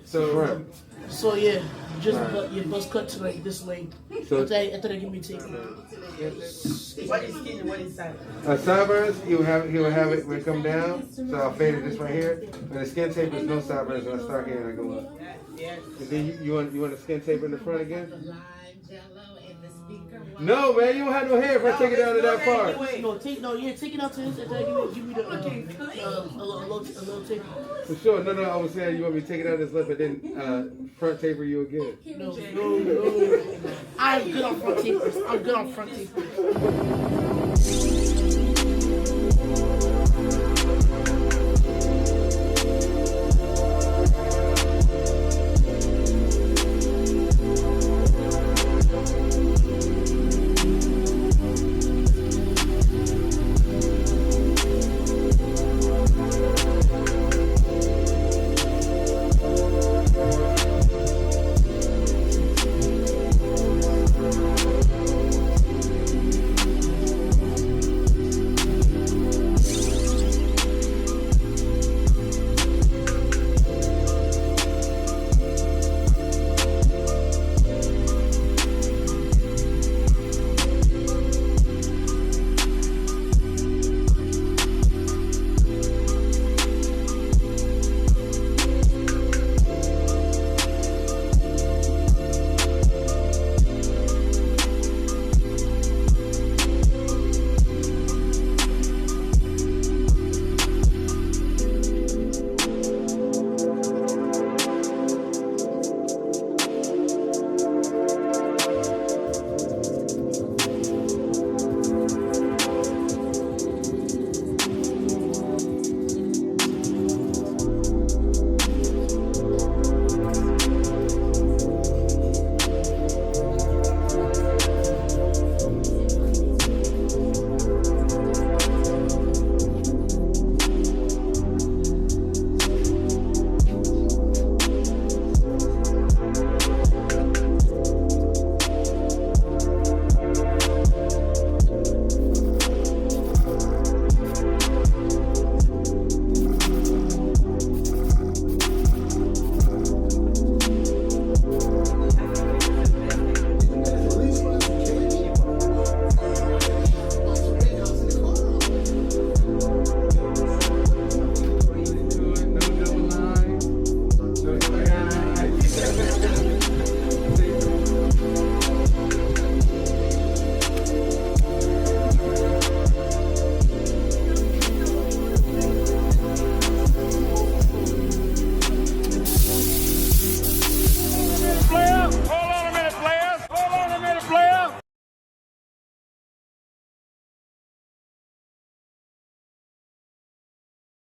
So, So yeah, just your bust cut to like this length. So after they give me tape. What is skin and what is side? Sideburns, he will have it when it come down. So I'll fade it this right here. And the skin taper is no sideburns. When I start here and I go up. Yes. And then you want the skin taper in the front again? No, man, you don't have no hair if I take it down to that far. Take it out to this and then give me the a little tape. For sure. No, I was saying you want me to take it out this lip and then front taper you again. No. I'm good on front tapers.